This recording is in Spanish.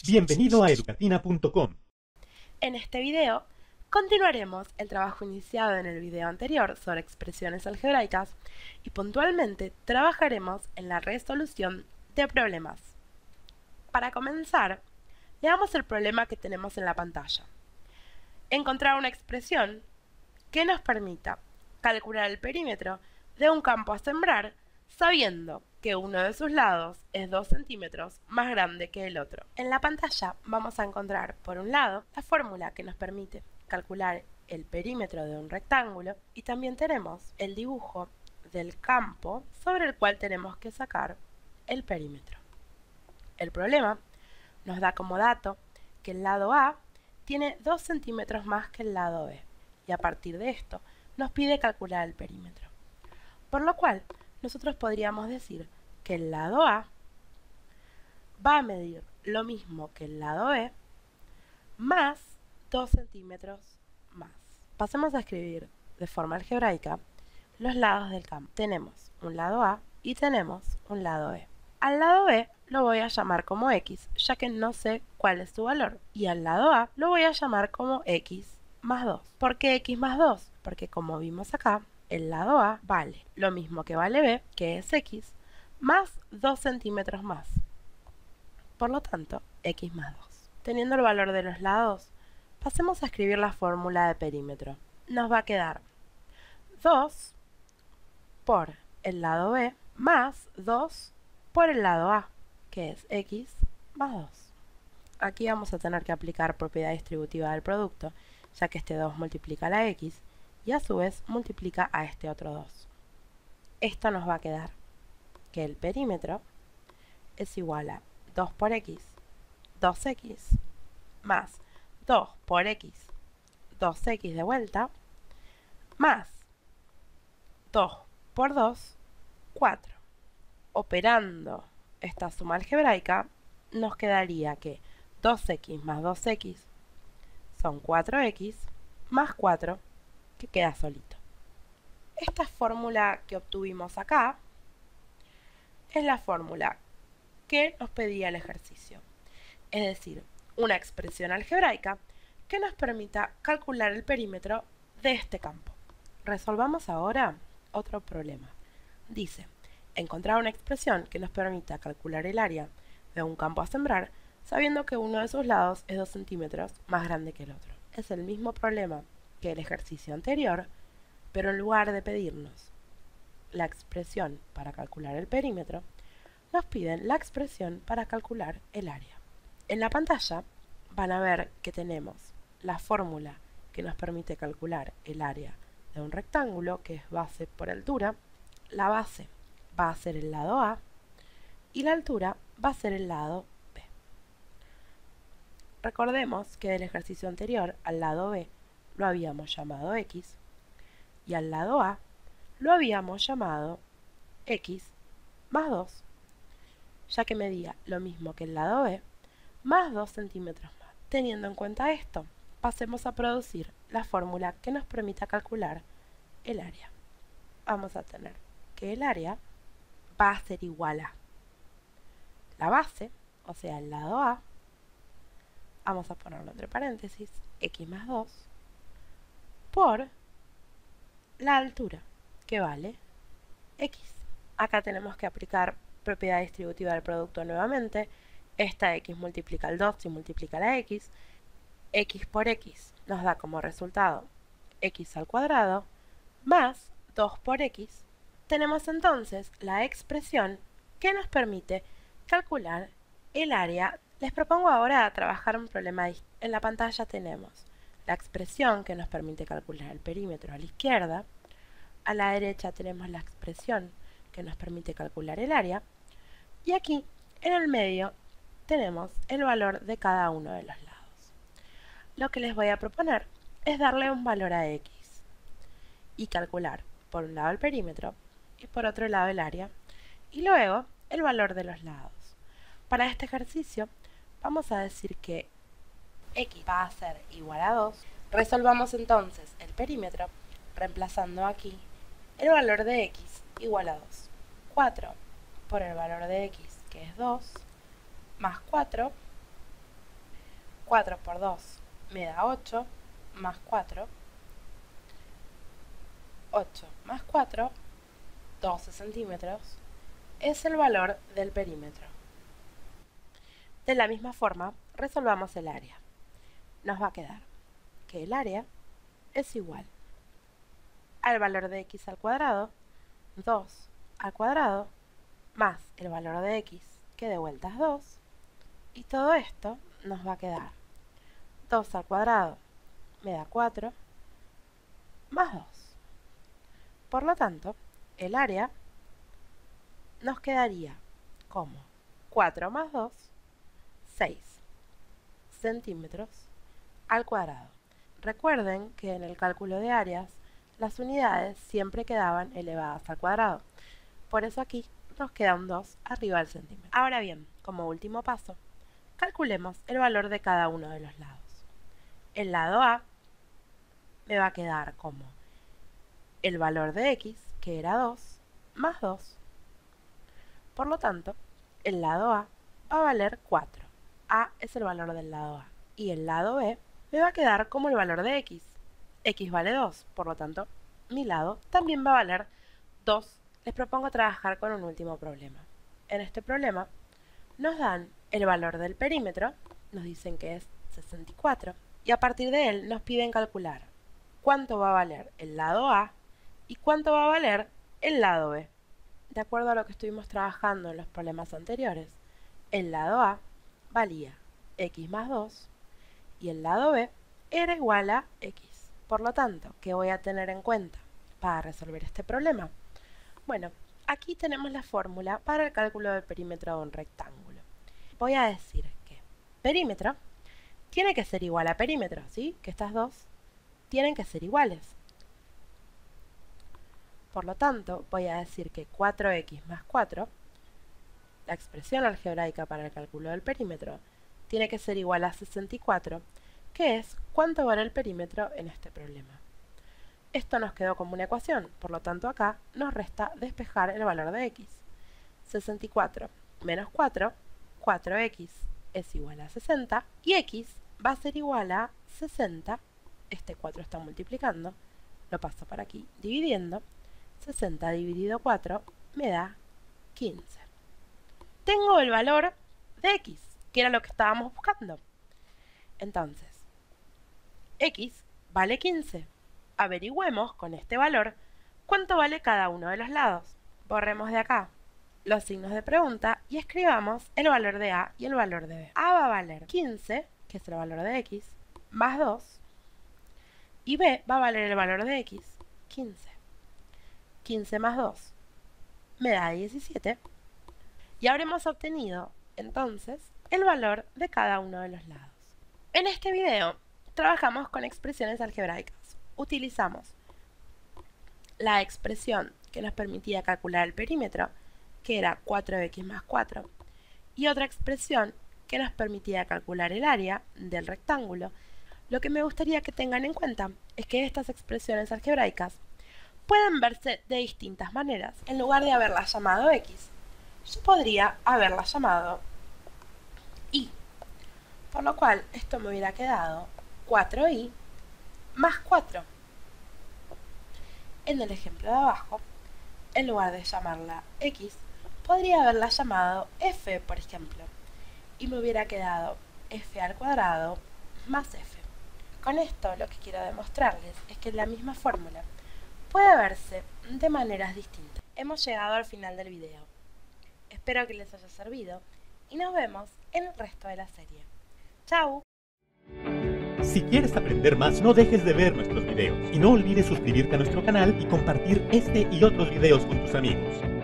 Bienvenido a educatina.com. En este video continuaremos el trabajo iniciado en el video anterior sobre expresiones algebraicas y puntualmente trabajaremos en la resolución de problemas. Para comenzar, veamos el problema que tenemos en la pantalla. Encontrar una expresión que nos permita calcular el perímetro de un campo a sembrar sabiendo que uno de sus lados es 2 centímetros más grande que el otro. En la pantalla vamos a encontrar, por un lado, la fórmula que nos permite calcular el perímetro de un rectángulo y también tenemos el dibujo del campo sobre el cual tenemos que sacar el perímetro. El problema nos da como dato que el lado A tiene 2 centímetros más que el lado B y a partir de esto nos pide calcular el perímetro. Por lo cual, nosotros podríamos decir que el lado A va a medir lo mismo que el lado B más 2 centímetros más. Pasemos a escribir de forma algebraica los lados del campo. Tenemos un lado A y tenemos un lado B. Al lado B lo voy a llamar como X, ya que no sé cuál es su valor. Y al lado A lo voy a llamar como X más 2. ¿Por qué X más 2? Porque como vimos acá, el lado A vale lo mismo que vale B, que es X, más 2 centímetros más. Por lo tanto, X más 2. Teniendo el valor de los lados, pasemos a escribir la fórmula de perímetro. Nos va a quedar 2 por el lado B más 2 por el lado A, que es X más 2. Aquí vamos a tener que aplicar propiedad distributiva del producto, ya que este 2 multiplica a la X y a su vez multiplica a este otro 2. Esto nos va a quedar que el perímetro es igual a 2 por X, 2X, más 2 por X, 2X de vuelta, más 2 por 2, 4. Operando esta suma algebraica, nos quedaría que 2X más 2X son 4X más 4, que queda solito. Esta fórmula que obtuvimos acá es la fórmula que nos pedía el ejercicio, es decir, una expresión algebraica que nos permita calcular el perímetro de este campo. Resolvamos ahora otro problema. Dice, encontrar una expresión que nos permita calcular el área de un campo a sembrar sabiendo que uno de sus lados es 2 centímetros más grande que el otro. Es el mismo problema que el ejercicio anterior, pero en lugar de pedirnos la expresión para calcular el perímetro, nos piden la expresión para calcular el área. En la pantalla van a ver que tenemos la fórmula que nos permite calcular el área de un rectángulo, que es base por altura. La base va a ser el lado A y la altura va a ser el lado B. Recordemos que del ejercicio anterior al lado B lo habíamos llamado X y al lado A lo habíamos llamado X más 2, ya que medía lo mismo que el lado B más 2 centímetros más. Teniendo en cuenta esto, pasemos a producir la fórmula que nos permita calcular el área. Vamos a tener que el área va a ser igual a la base, o sea el lado A, vamos a ponerlo entre paréntesis, X más 2, por la altura, que vale X. Acá tenemos que aplicar propiedad distributiva del producto nuevamente. Esta X multiplica el 2 y multiplica la X. X por X nos da como resultado X al cuadrado más 2 por X. Tenemos entonces la expresión que nos permite calcular el área. Les propongo ahora trabajar un problema. En la pantalla tenemos la expresión que nos permite calcular el perímetro a la izquierda. A la derecha tenemos la expresión que nos permite calcular el área. Y aquí, en el medio, tenemos el valor de cada uno de los lados. Lo que les voy a proponer es darle un valor a X y calcular por un lado el perímetro y por otro lado el área y luego el valor de los lados. Para este ejercicio vamos a decir que X va a ser igual a 2. Resolvamos entonces el perímetro reemplazando aquí el valor de X igual a 2. 4 por el valor de X, que es 2, más 4 4 por 2 me da 8, más 4. 8 más 4, 12 centímetros, es el valor del perímetro. De la misma forma, resolvamos el área. Nos va a quedar que el área es igual al valor de x al cuadrado, 2 al cuadrado, más el valor de x, que de vuelta es 2, y todo esto nos va a quedar 2 al cuadrado me da 4, más 2. Por lo tanto, el área nos quedaría como 4 más 2, 6 centímetros al cuadrado. Recuerden que en el cálculo de áreas, las unidades siempre quedaban elevadas al cuadrado. Por eso aquí nos queda un 2 arriba del centímetro. Ahora bien, como último paso, calculemos el valor de cada uno de los lados. El lado A me va a quedar como el valor de x, que era 2, más 2. Por lo tanto, el lado A va a valer 4. A es el valor del lado A. Y el lado B me va a quedar como el valor de x. X vale 2, por lo tanto, mi lado también va a valer 2. Les propongo trabajar con un último problema. En este problema nos dan el valor del perímetro, nos dicen que es 64, y a partir de él nos piden calcular cuánto va a valer el lado A y cuánto va a valer el lado B. De acuerdo a lo que estuvimos trabajando en los problemas anteriores, el lado A valía x más 2 y el lado B era igual a x. Por lo tanto, ¿qué voy a tener en cuenta para resolver este problema? Bueno, aquí tenemos la fórmula para el cálculo del perímetro de un rectángulo. Voy a decir que perímetro tiene que ser igual a perímetro, ¿sí? Que estas dos tienen que ser iguales. Por lo tanto, voy a decir que 4x más 4, la expresión algebraica para el cálculo del perímetro, tiene que ser igual a 64, que es cuánto vale el perímetro en este problema. Esto nos quedó como una ecuación, por lo tanto acá nos resta despejar el valor de x. 64 menos 4, 4x es igual a 60, y x va a ser igual a 60, este 4 está multiplicando, lo paso para aquí dividiendo, 60 dividido 4 me da 15. Tengo el valor de x, que era lo que estábamos buscando. Entonces, x vale 15. Averigüemos con este valor cuánto vale cada uno de los lados. Borremos de acá los signos de pregunta y escribamos el valor de A y el valor de B. A va a valer 15, que es el valor de x, más 2, y B va a valer el valor de x, 15. 15 más 2 me da 17, y habremos obtenido, entonces, el valor de cada uno de los lados. En este video, trabajamos con expresiones algebraicas. Utilizamos la expresión que nos permitía calcular el perímetro, que era 4x más 4, y otra expresión que nos permitía calcular el área del rectángulo. Lo que me gustaría que tengan en cuenta es que estas expresiones algebraicas pueden verse de distintas maneras. En lugar de haberlas llamado x, yo podría haberla llamado y, por lo cual esto me hubiera quedado 4y más 4. En el ejemplo de abajo, en lugar de llamarla x, podría haberla llamado f, por ejemplo, y me hubiera quedado f al cuadrado más f. Con esto lo que quiero demostrarles es que la misma fórmula puede verse de maneras distintas. Hemos llegado al final del video. Espero que les haya servido y nos vemos en el resto de la serie. ¡Chao! Si quieres aprender más, no dejes de ver nuestros videos y no olvides suscribirte a nuestro canal y compartir este y otros videos con tus amigos.